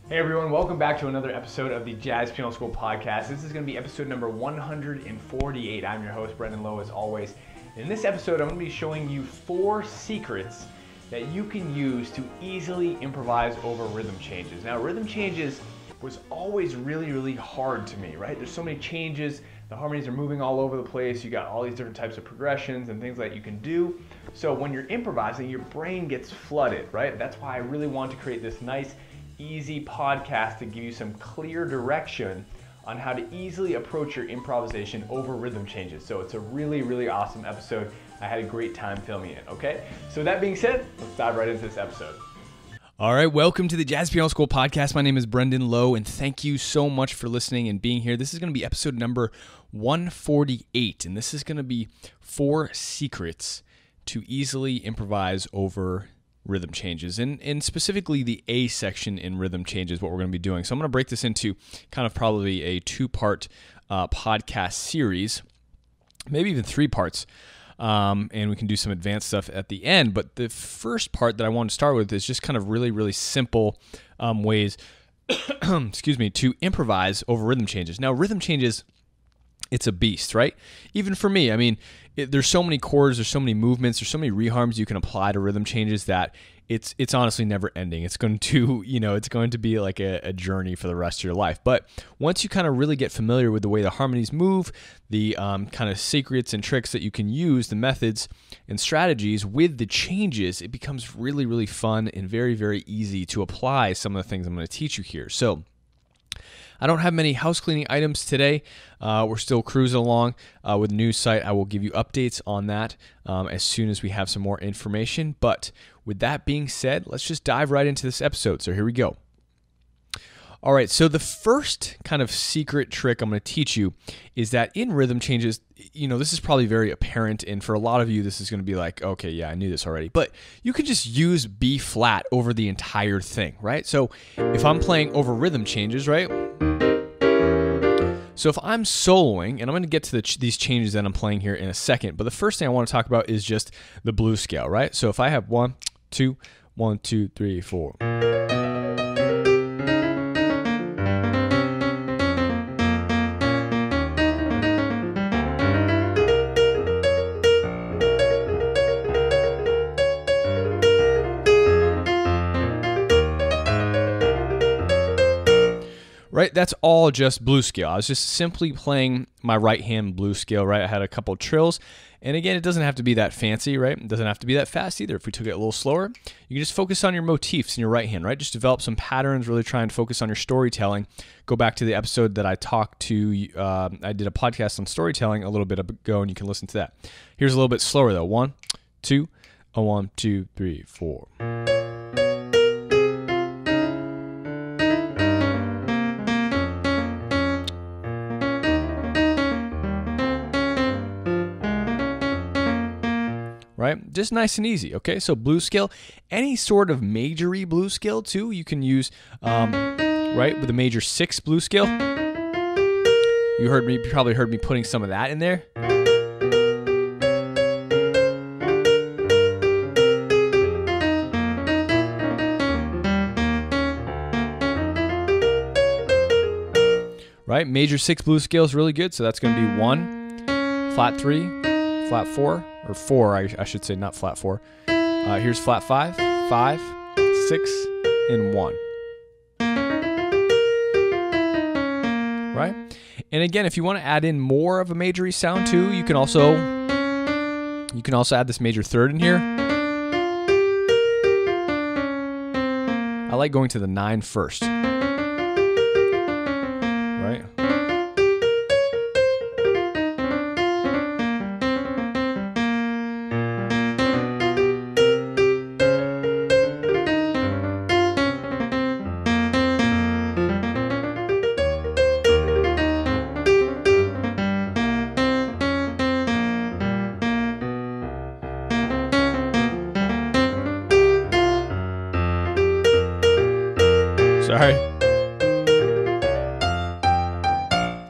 Hey everyone, welcome back to another episode of the Jazz Piano School podcast. This is going to be episode number 148. I'm your host, Brendan Lowe, as always. In this episode, I'm going to be showing you 4 secrets that you can use to easily improvise over rhythm changes. Now, rhythm changes was always really hard to me, right? There's so many changes, the harmonies are moving all over the place, you got all these different types of progressions and things that you can do. So when you're improvising, your brain gets flooded, right? That's why I really want to create this nice, easy podcast to give you some clear direction on how to easily approach your improvisation over rhythm changes. So it's a really awesome episode. I had a great time filming it, okay? So that being said, let's dive right into this episode. All right, welcome to the Jazz Piano School podcast. My name is Brendan Lowe, and thank you so much for listening and being here. This is going to be episode number 148, and this is going to be 4 secrets to easily improvise over rhythm changes, and specifically the A section in rhythm changes, what we're going to be doing. So I'm going to break this into kind of probably a 2-part podcast series, maybe even 3 parts, and we can do some advanced stuff at the end. But the first part that I want to start with is just kind of really simple ways to improvise over rhythm changes. Now, rhythm changes, it's a beast, right? Even for me, I mean, there's so many chords, there's so many movements, there's so many reharms you can apply to rhythm changes that it's honestly never ending. It's going to, it's going to be like a journey for the rest of your life. But once you kind of really get familiar with the way the harmonies move, the kind of secrets and tricks that you can use, the methods and strategies with the changes, it becomes really fun and very easy to apply some of the things I'm going to teach you here. So I don't have many house cleaning items today. We're still cruising along with the new site. I will give you updates on that as soon as we have some more information. But with that being said, let's just dive right into this episode. So here we go. All right, so the first kind of secret trick I'm going to teach you is that in rhythm changes, this is probably very apparent, and for a lot of you, this is going to be like, okay, yeah, I knew this already, but you could just use B flat over the entire thing, right? So if I'm playing over rhythm changes, right? So if I'm soloing, and I'm going to get to these changes that I'm playing here in a second, but the first thing I want to talk about is just the blues scale, right? So if I have 1, 2, 1, 2, 3, 4. Right, that's all just blues scale. I was just simply playing my right hand blues scale, right? I had a couple of trills, and again, it doesn't have to be that fancy, right? It doesn't have to be that fast either. If we took it a little slower, you can just focus on your motifs in your right hand, right? Just develop some patterns, really try and focus on your storytelling. Go back to the episode that I talked to, I did a podcast on storytelling a little bit ago, and you can listen to that. Here's a little bit slower though. 1, 2, 1, 2, 3, 4. Right? Just nice and easy, okay? So blues scale, any sort of majory blues scale too, you can use, right, with a major 6 blues scale. You probably heard me putting some of that in there. Right? Major 6 blues scale is really good, so that's going to be 1, flat 3, flat 4, or 4, I should say, not flat 4. Here's flat 5, 5, 6, and 1. Right? And again, if you want to add in more of a majory sound too, you can also add this major 3rd in here. I like going to the 9 first. Right?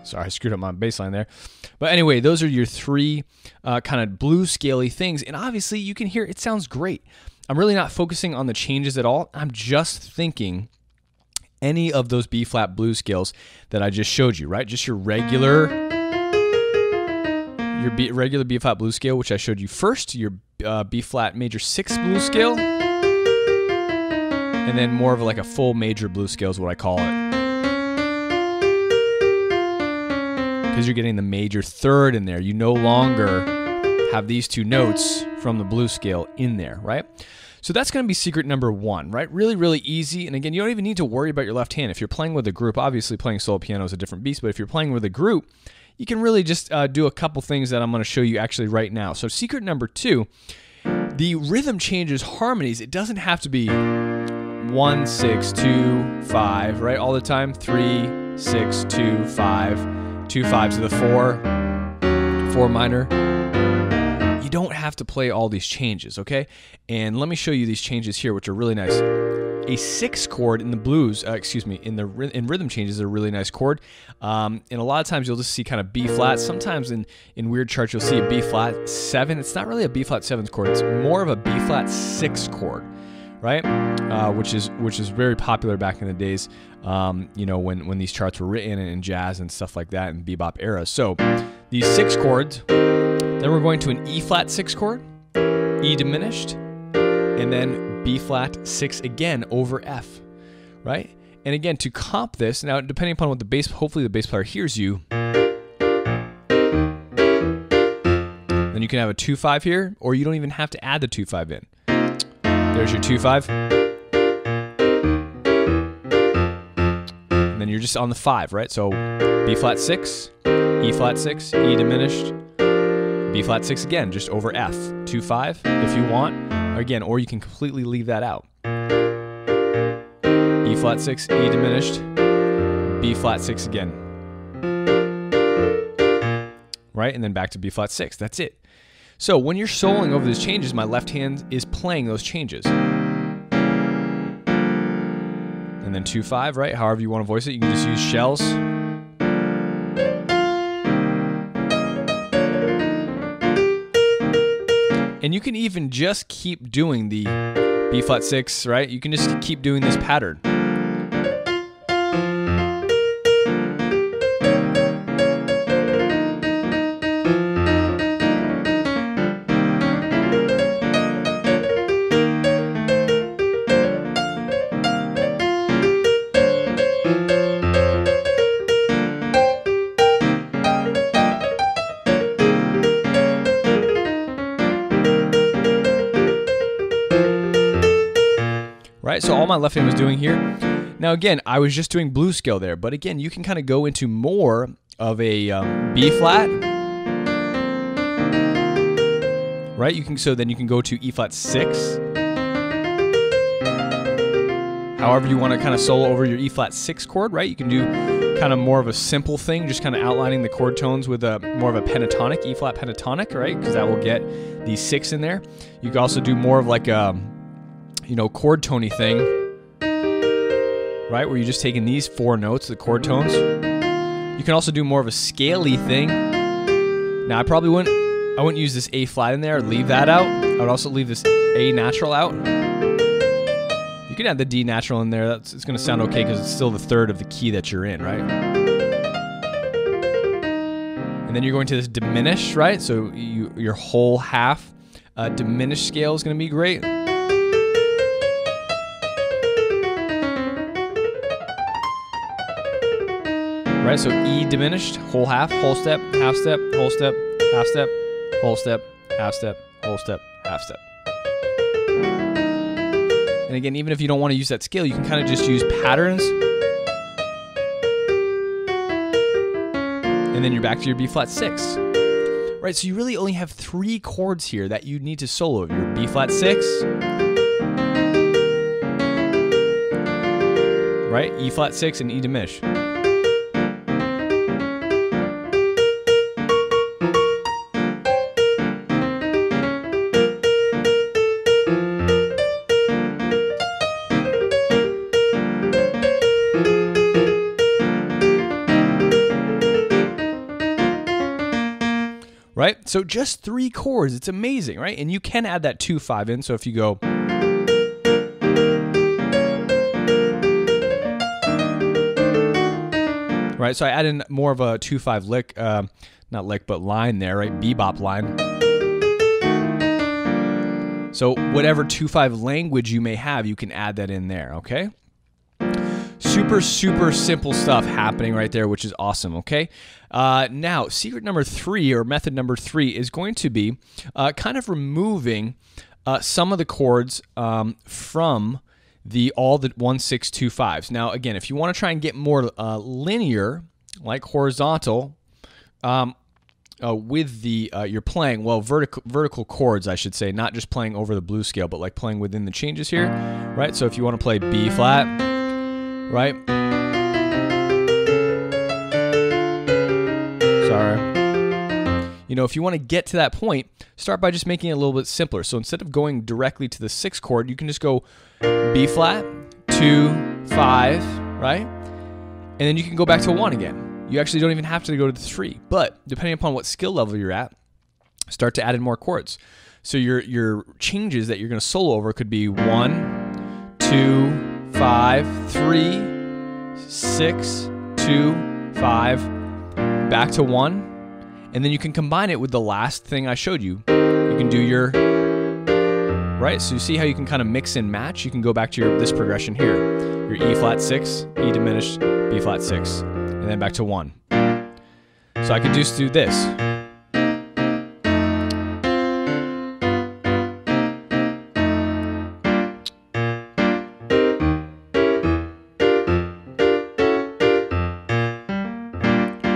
Sorry, I screwed up my bass line there. But anyway, those are your 3 kind of blues scaly things. And obviously, you can hear it sounds great. I'm really not focusing on the changes at all. I'm just thinking any of those B flat blues scales that I just showed you, right? Just your regular B flat blues scale, which I showed you first, your B flat major 6 blues scale, and then more of like a full major blues scale is what I call it. Because you're getting the major 3rd in there. You no longer have these 2 notes from the blues scale in there, right? So that's going to be secret number 1, right? Really, really easy. And again, you don't even need to worry about your left hand. If you're playing with a group, obviously playing solo piano is a different beast, but if you're playing with a group, you can really just do a couple things that I'm going to show you actually right now. So secret number 2, the rhythm changes harmonies. It doesn't have to be 1, 6, 2, 5, right? All the time. 3, 6, 2, 5, 2 5s to the 4 minor. You don't have to play all these changes, okay? And let me show you these changes here, which are really nice. A 6 chord in the blues, in rhythm changes is a really nice chord. And a lot of times you'll just see kind of B flat. Sometimes in weird charts you'll see a B flat 7. It's not really a B flat 7 chord. It's more of a B flat 6 chord, right? Which is very popular back in the days. When these charts were written in jazz and stuff like that in bebop era. So these 6 chords. Then we're going to an E flat 6 chord, E diminished, and then B flat 6 again over F, right? And again, to comp this, now depending upon what hopefully the bass player hears you, then you can have a 2-5 here, or you don't even have to add the 2-5 in. There's your 2-5. And then you're just on the 5, right? So B flat 6, E flat 6, E diminished, B flat 6 again, just over F. 2-5 if you want. Again, or you can completely leave that out. E flat 6, E diminished, B flat 6 again. Right? And then back to B flat 6. That's it. So when you're soloing over these changes, my left hand is playing those changes. And then 2-5, right? However you want to voice it, you can just use shells. And you can even just keep doing the B flat 6, right? You can just keep doing this pattern. Right, so all my left hand was doing here. Now again, I was just doing blues scale there, but again, you can kind of go into more of a B flat, right? Then you can go to E flat 6. However you want to kind of solo over your E flat 6 chord, right? You can do kind of more of a simple thing, just kind of outlining the chord tones with more of a pentatonic, E flat pentatonic, right? Because that will get the 6 in there. You can also do more of like a chord tony thing, right? Where you're just taking these 4 notes, the chord tones. You can also do more of a scaly thing. Now, I wouldn't use this A flat in there, I'd leave that out. I would also leave this A natural out. You can add the D natural in there. It's going to sound okay because it's still the 3rd of the key that you're in, right? And then you're going to this diminished, right? So your whole half diminished scale is going to be great. Right, so E diminished, whole half, whole step, half step, whole step, half step, whole step, half step, whole step, half step. And again, even if you don't want to use that scale, you can kind of just use patterns. And then you're back to your B flat 6. Right, so you really only have 3 chords here that you need to solo. Your B flat 6, right, E flat 6 and E diminished. Right? So just 3 chords. It's amazing, right? And you can add that 2-5 in. So if you go, right? So I add in more of a 2/5 lick, not lick, but line there, right? Bebop line. So whatever 2/5 language you may have, you can add that in there, okay? Super, super simple stuff happening right there, which is awesome, okay? Now, secret number 3, or method number 3, is going to be kind of removing some of the chords from all the 1, 6, 2, 5s. Now, again, if you want to try and get more linear, like horizontal, with the your playing, well, vertical chords, I should say, not just playing over the blues scale, but like playing within the changes here, right? So if you want to play B flat, right? Sorry. You know, if you want to get to that point, start by just making it a little bit simpler. So instead of going directly to the 6th chord, you can just go B flat, 2, 5, right? And then you can go back to 1 again. You actually don't even have to go to the 3, but depending upon what skill level you're at, start to add in more chords. So your changes that you're going to solo over could be 1, 2, 5, 3, 6, 2, 5, back to 1, and then you can combine it with the last thing I showed you. You can do your, right? So you see how you can kind of mix and match? You can go back to this progression here. Your E flat 6, E diminished, B flat 6, and then back to 1. So I could just do this.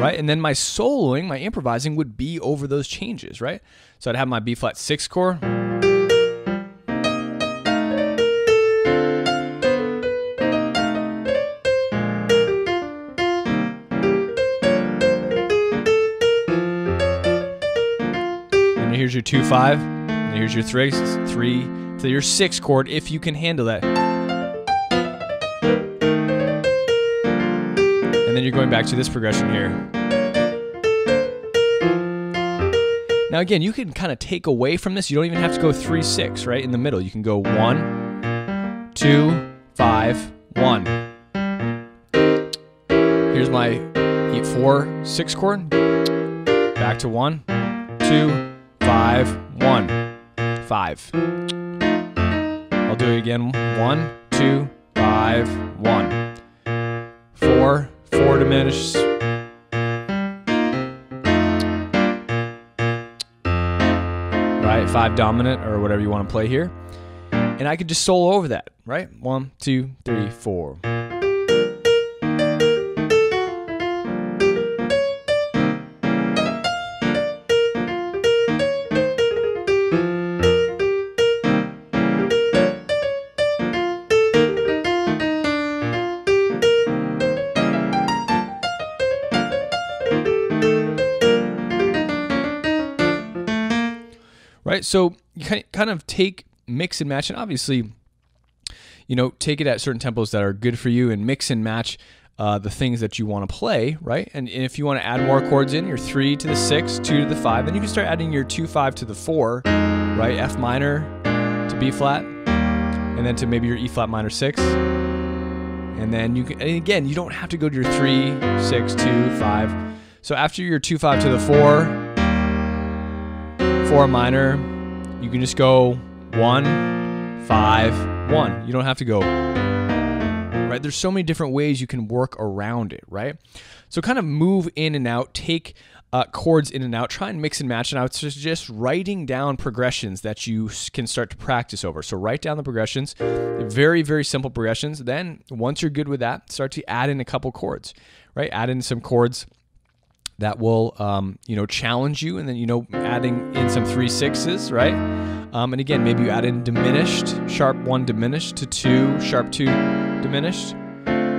Right? And then my soloing, my improvising would be over those changes, right? So I'd have my B flat 6 chord. And here's your 2, 5. And here's your 3 to your 6 chord if you can handle that. And then you're going back to this progression here. Now again, you can kind of take away from this. You don't even have to go 3, 6, right? In the middle, you can go 1, 2, 5, 1. Here's my 4, 6 chord. Back to 1, 2, 5, 1, 5. I'll do it again. 1, 2, 5, 1. 4, 4 diminished. Right, 5 dominant, or whatever you want to play here. And I could just solo over that, right? 1, 2, 3, 4. Right, so you kind of take, mix and match, and obviously, you know, take it at certain tempos that are good for you, and mix and match the things that you want to play, right? And if you want to add more chords in, your 3 to the 6, 2 to the 5, then you can start adding your 2, 5 to the 4, right? F minor to B flat, and then to maybe your E flat minor 6, and then you can, and again, you don't have to go to your 3, 6, 2, 5. So after your 2, 5 to the 4 minor, you can just go 1, 5, 1. You don't have to go, right? There's so many different ways you can work around it, right? So kind of move in and out, take chords in and out, try and mix and match. And I would just writing down progressions that you can start to practice over. So write down the progressions, very, very simple progressions. Then once you're good with that, start to add in a couple chords, right? Add in some chords that will, you know, challenge you, and then, you know, adding in some 3, 6s, right? And again, maybe you add in diminished, sharp 1 diminished to 2, sharp 2 diminished,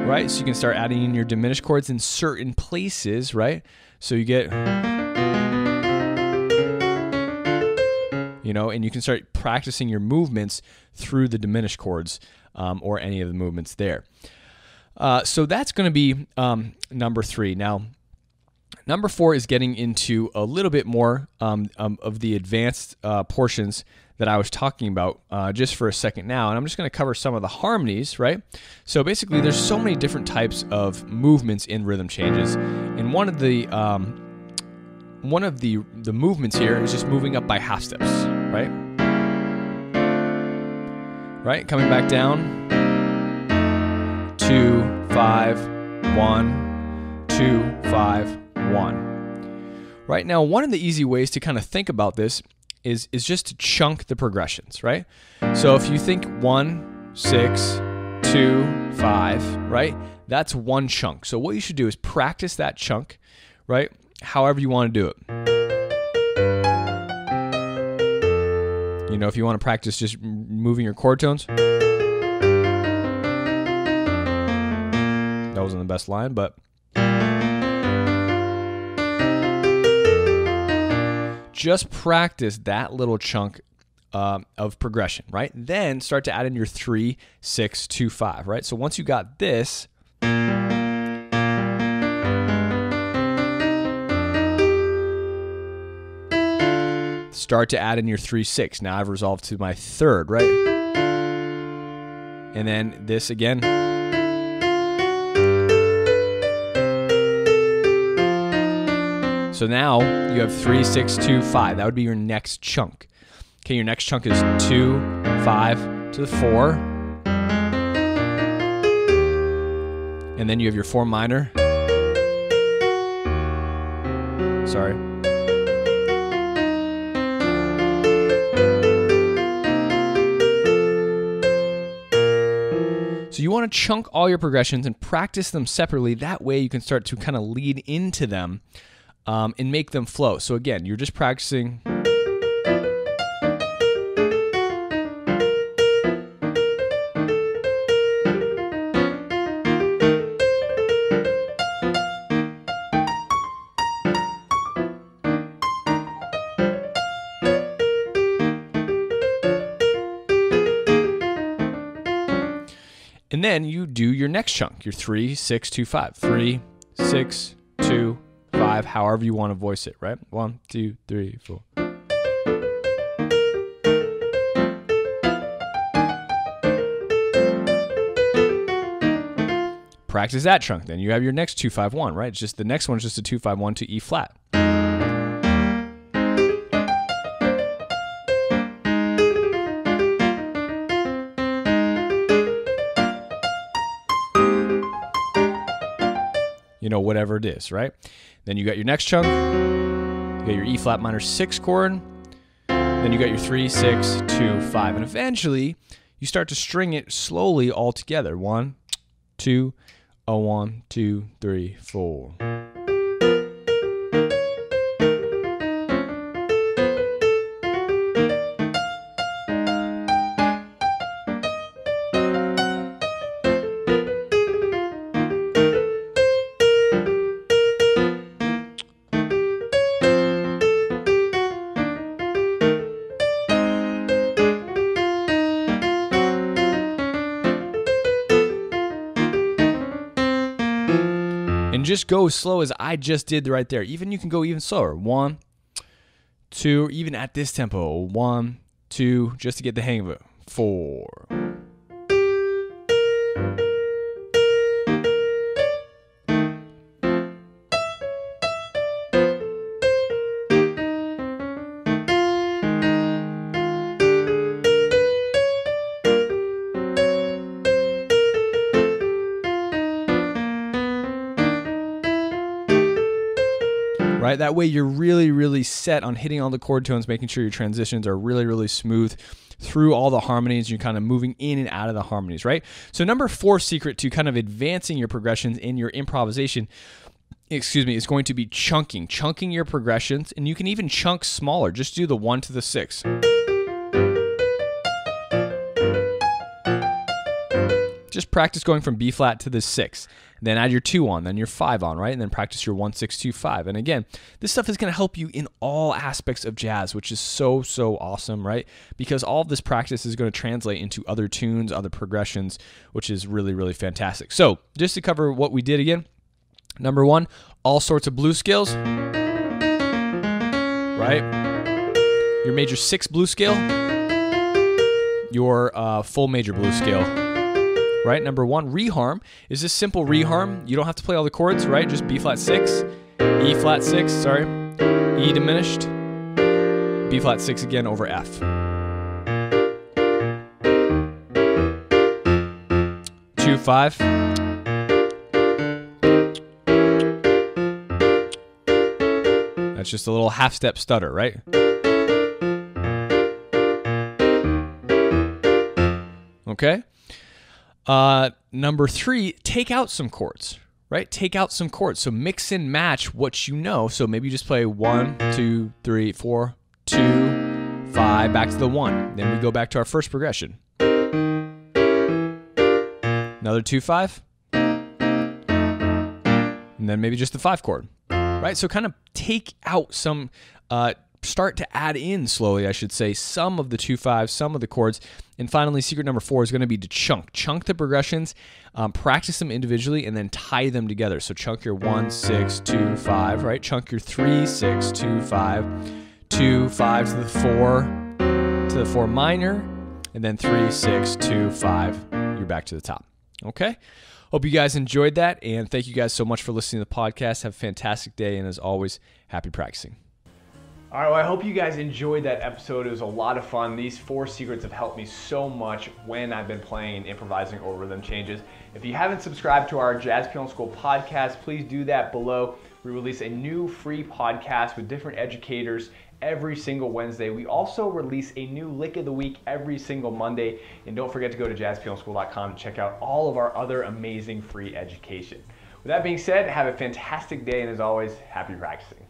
right? So you can start adding in your diminished chords in certain places, right? So you get, you know, and you can start practicing your movements through the diminished chords, or any of the movements there. So that's going to be number 3. Now, number 4 is getting into a little bit more of the advanced portions that I was talking about just for a second now, and I'm just going to cover some of the harmonies, right? So basically, there's so many different types of movements in rhythm changes, and one of the movements here is just moving up by half steps, right? Right, coming back down, 2, 5, 1, 2, 5, 1. Right now, one of the easy ways to kind of think about this is just to chunk the progressions, right? So if you think 1, 6, 2, 5, right? That's one chunk. So what you should do is practice that chunk, right? However you want to do it. You know, if you want to practice just moving your chord tones. That wasn't the best line, but just practice that little chunk of progression, right? Then start to add in your 3, 6, 2, 5, right? So once you got this, start to add in your 3, 6. Now I've resolved to my third, right? And then this again. So now you have 3, 6, 2, 5. That would be your next chunk. Okay, your next chunk is 2, 5 to the 4. And then you have your 4 minor. Sorry. So you want to chunk all your progressions and practice them separately. That way you can start to kind of lead into them and make them flow. So again, you're just practicing. And then you do your next chunk, your 3, 6, 2, 5. 3, 6, 2, 5, however you want to voice it, right? 1, 2, 3, 4. Practice that chunk. Then you have your next 2, 5, 1, right? It's just the next one is just a 2, 5, 1 to E flat. You know, whatever it is, right? Then you got your next chunk. You got your E flat minor 6 chord. Then you got your 3, 6, 2, 5. And eventually, you start to string it slowly all together. 1, 2, 1, 2, 3, 4. And just go as slow as I just did right there. Even you can go even slower. 1, 2, even at this tempo. 1, 2, just to get the hang of it. 4. Right? That way you're really, really set on hitting all the chord tones, making sure your transitions are really, really smooth through all the harmonies. You're kind of moving in and out of the harmonies, right? So number 4 secret to kind of advancing your progressions in your improvisation, is going to be chunking. Chunking your progressions, and you can even chunk smaller. Just do the 1 to the 6. Just practice going from B flat to the 6. Then add your 2 on, then your 5 on, right? And then practice your 1, 6, 2, 5. And again, this stuff is going to help you in all aspects of jazz, which is so, so awesome, right? Because all of this practice is going to translate into other tunes, other progressions, which is really, really fantastic. So just to cover what we did again, number 1, all sorts of blues scales, right? Your major 6 blues scale. your full major blues scale. Right? Number 1, reharm is this simple reharm. You don't have to play all the chords, right? Just B flat 6, E flat 6, sorry, E diminished, B flat 6 again over F. 2-5. That's just a little half-step stutter, right? Okay. Number 3, take out some chords, right? Take out some chords. So mix and match what you know. So maybe you just play 1, 2, 3, 4, 2, 5, back to the 1. Then we go back to our first progression. Another 2-5. And then maybe just the 5 chord, right? So kind of take out some, start to add in slowly, I should say, some of the 2-5, some of the chords. And finally, secret number 4 is going to be to chunk the progressions, practice them individually, and then tie them together. So chunk your 1, 6, 2, 5, right? Chunk your 3, 6, 2, 5, 2, 5 to the 4 minor, and then 3, 6, 2, 5. You're back to the top. Okay? Hope you guys enjoyed that, and thank you guys so much for listening to the podcast. Have a fantastic day, and as always, happy practicing. All right, well, I hope you guys enjoyed that episode. It was a lot of fun. These 4 secrets have helped me so much when I've been playing and improvising or rhythm changes. If you haven't subscribed to our Jazz Piano School podcast, please do that below. We release a new free podcast with different educators every single Wednesday. We also release a new lick of the week every single Monday. And don't forget to go to JazzPianoSchool.com to check out all of our other amazing free education. With that being said, have a fantastic day, and as always, happy practicing.